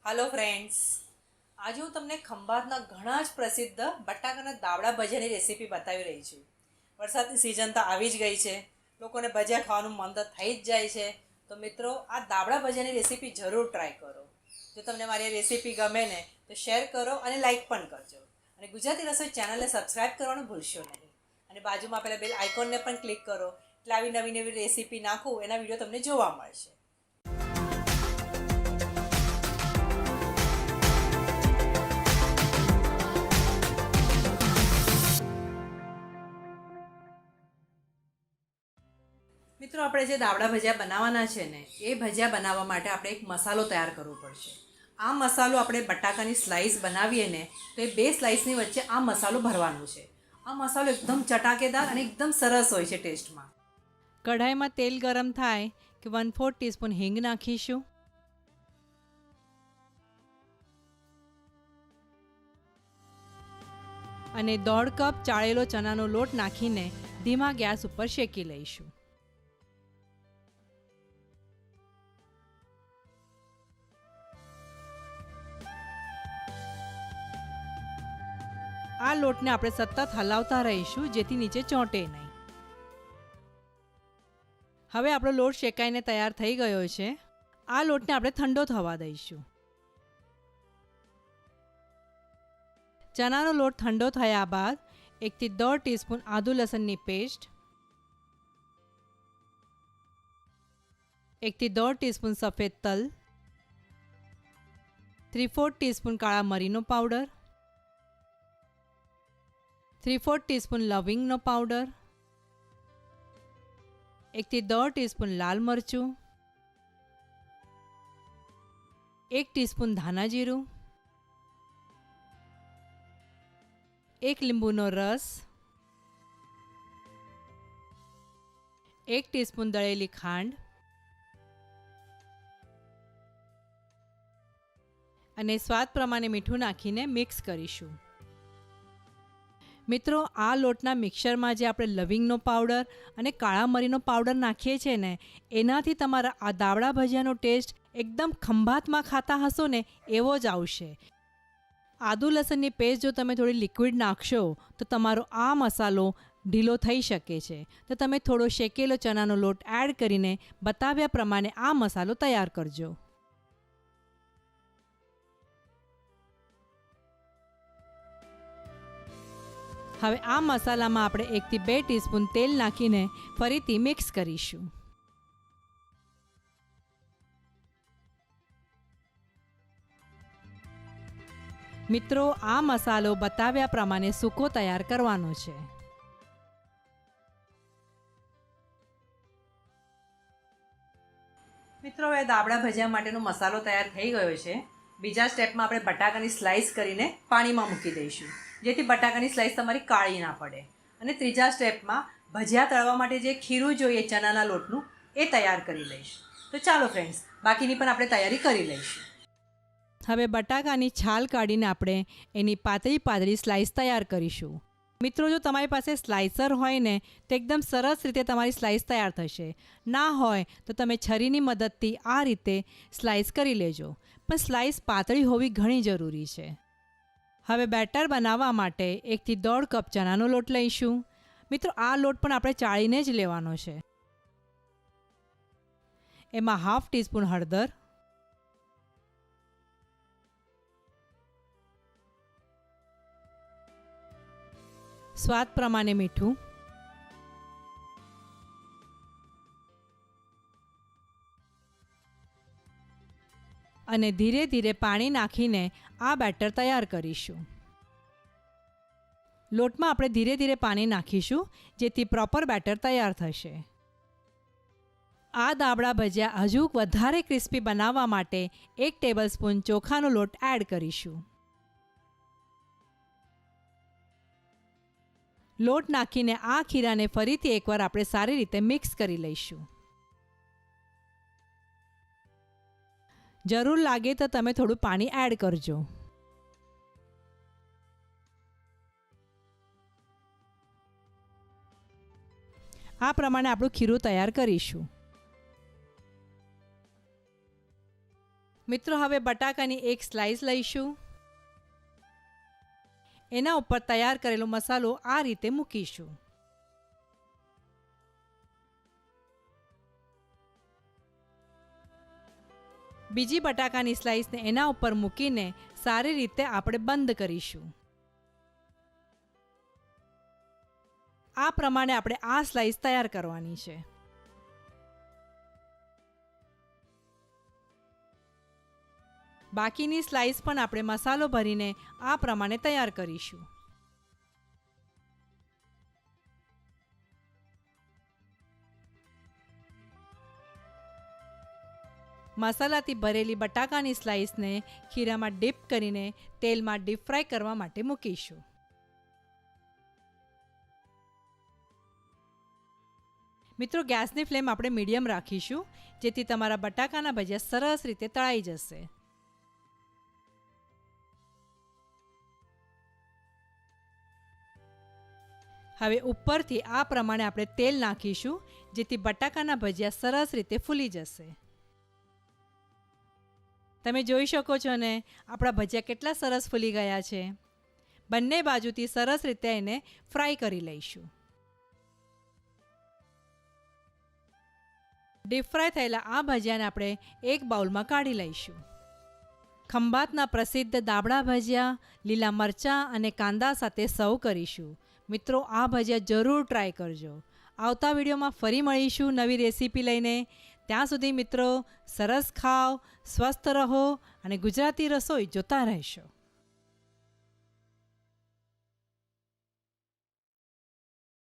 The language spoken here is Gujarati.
हेलो फ्रेंड्स, आज હું તમને ખંભાતના ઘણા જ પ્રસિદ્ધ બટાકાના દાવડા ભજીયાની રેસીપી બતાવી રહી છું। વરસાદની સિઝન તો આવી જ ગઈ છે, લોકોને ભજીયા ખાવાનું મન તો થઈ જ જાય છે। તો મિત્રો, આ દાવડા ભજીયાની રેસીપી જરૂર ટ્રાય કરો। જો તમને મારી આ રેસીપી ગમે ને તો શેર કરો અને લાઈક પણ કરજો, અને ગુજરાતી રસોઈ ચેનલને સબસ્ક્રાઈબ કરવાનું ભૂલશો નહીં, અને બાજુમાં પેલા બેલ આઇકોનને પણ ક્લિક કરો એટલે આવી નવી નવી રેસીપી નાખું એના વિડીયો તમને જોવા મળશે। મિત્રો, આપણે જે દાવડા ભજીયા બનાવવાના છે ને એ ભજીયા બનાવવા માટે આપણે એક મસાલો તૈયાર કરવો પડશે। આ મસાલો આપણે બટાકાની સ્લાઈસ બનાવીએ ને તો એ બે સ્લાઈસની વચ્ચે આ મસાલો ભરવાનો છે। આ મસાલો એકદમ ચટાકેદાર અને એકદમ સરસ હોય છે ટેસ્ટમાં। કઢાઈમાં તેલ ગરમ થાય કે 1/4 ટીસ્પૂન હિંગ નાખીશું, અને 1/2 કપ ચાળેલો ચણાનો લોટ નાખીને ધીમા ગેસ ઉપર શેકી લઈશું। આ લોટને આપણે સતત હલાવતા રહીશું જેથી નીચે ચોંટે નહીં। હવે આપણો લોટ શેકાઈને તૈયાર થઈ ગયો છે। આ લોટને આપણે ઠંડો થવા દઈશું। ચણાનો લોટ ઠંડો થયા બાદ 1 થી 1.5 ટીસ્પૂન આદુ લસણની પેસ્ટ, 1 થી 1.5 ટીસ્પૂન સફેદ તલ, 3/4 ટીસ્પૂન કાળા મરીનો પાવડર, 3/4 ટીસ્પૂન લવિંગનો પાવડર, 1 થી 1.5 ટીસ્પૂન લાલ મરચું, 1 ટીસ્પૂન ધાણા જીરું, 1 લીંબુનો રસ, 1 ટીસ્પૂન દળેલી ખાંડ અને સ્વાદ પ્રમાણે મીઠું નાખીને મિક્સ કરીશું। મિત્રો, આ લોટના મિક્સરમાં જે આપણે લવિંગનો પાવડર અને કાળા મરીનો પાવડર નાખીએ છીએ ને એનાથી તમારા આ દાવડા ભજીયાનો ટેસ્ટ એકદમ ખંભાતમાં ખાતા હશો ને એવો જ આવશે। આદુ લસણની પેસ્ટ જો તમે થોડી લિક્વિડ નાખશો તો તમારો આ મસાલો ઢીલો થઈ શકે છે, તો તમે થોડો શેકેલો ચણાનો લોટ એડ કરીને બતાવ્યા પ્રમાણે આ મસાલો તૈયાર કરજો। હવે આ મસાલામાં આપણે 1 થી 2 ટીસ્પૂન તેલ નાખીને ફરીથી મિક્સ કરીશું। મિત્રો, આ મસાલો બતાવ્યા પ્રમાણે સૂકો તૈયાર કરવાનો છે। મિત્રો, હવે દાબડા ભજીયા માટેનો મસાલો તૈયાર થઈ ગયો છે। બીજા સ્ટેપમાં આપણે બટાકાની સ્લાઈસ કરીને પાણીમાં મૂકી દઈશું જેથી બટાકાની સ્લાઈસ તમારી કાળી ના પડે। અને ત્રીજા સ્ટેપમાં ભજીયા તળવા માટે જે ખીરું જોઈએ ચણાના લોટનું એ તૈયાર કરી લઈશું। તો ચાલો ફ્રેન્ડ્સ, બાકીની પણ આપણે તૈયારી કરી લઈશું। હવે બટાકાની છાલ કાઢીને આપણે એની પાતળી પાતળી સ્લાઈસ તૈયાર કરીશું। મિત્રો, જો તમારી પાસે સ્લાઇસર હોય ને તો એકદમ સરસ રીતે તમારી સ્લાઇસ તૈયાર થશે। ના હોય તો તમે છરીની મદદથી આ રીતે સ્લાઇસ કરી લેજો, પણ સ્લાઇસ પાતળી હોવી ઘણી જરૂરી છે। હવે બેટર બનાવવા માટે 1 થી 1.5 કપ ચણાનો લોટ લઈશું। મિત્રો, આ લોટ પણ આપણે ચાળીને જ લેવાનો છે। એમાં 1/2 ટીસ્પૂન હળદર, સ્વાદ પ્રમાણે મીઠું, અને ધીરે ધીરે પાણી નાખીને આ બેટર તૈયાર કરીશું। લોટમાં આપણે ધીરે ધીરે પાણી નાખીશું જેથી પ્રોપર બેટર તૈયાર થશે। આ દાબડા ભજીયા હજુ વધારે ક્રિસ્પી બનાવવા માટે 1 ટેબલસ્પૂન ચોખાનો લોટ એડ કરીશું। લોટ નાખીને આ ખીરાને ફરીથી એકવાર આપણે સારી રીતે મિક્સ કરી લઈશું। જરૂર લાગે તો તમે થોડું પાણી એડ કરજો। આ પ્રમાણે આપણું ખીરું તૈયાર કરીશું। મિત્રો હવે બટાકાની એક સ્લાઇસ લઈશું. એના ઉપર તૈયાર કરેલો મસાલો આ રીતે મૂકીશું. બીજી બટાકાની સ્લાઇસને એના ઉપર મૂકીને સારી રીતે આપણે બંધ કરીશું. આ પ્રમાણે આપણે આ સ્લાઇસ તૈયાર કરવાની છે. બાકીની સ્લાઇસ પણ આપણે મસાલો ભરીને આ પ્રમાણે તૈયાર કરીશું. મસાલાથી ભરેલી બટાકાની સ્લાઇસને ખીરામાં ડીપ કરીને તેલમાં ડીપ ફ્રાય કરવા માટે મૂકીશું. મિત્રો, ગેસની ફ્લેમ આપણે મીડિયમ રાખીશું, જેથી તમારા બટાકાના ભજીયા સરસ રીતે તળાઈ જશે. હવે ઉપરથી આ પ્રમાણે આપણે તેલ નાખીશું, જેથી બટાકાના ભજીયા સરસ રીતે ફૂલી જશે. તમે જોઈ શકો છો ને, આપણા ભજીયા કેટલા સરસ ફૂલી ગયા છે. બંને બાજુથી સરસ રીતે એને ફ્રાય કરી લઈશું. ડીપ ફ્રાય થયેલા આ ભજીયાને આપણે એક બાઉલમાં કાઢી લઈશું. ખંભાતના પ્રસિદ્ધ દાબડા ભજીયા લીલા મરચાં અને કાંદા સાથે સર્વ કરીશું. મિત્રો, આ ભજીયા જરૂર ટ્રાય કરજો. આવતા વિડીયોમાં ફરી મળીશું નવી રેસીપી લઈને. ત્યાં સુધી મિત્રો, સરસ ખાઓ, સ્વસ્થ રહો અને ગુજરાતી રસોઈ જોતા રહેશો.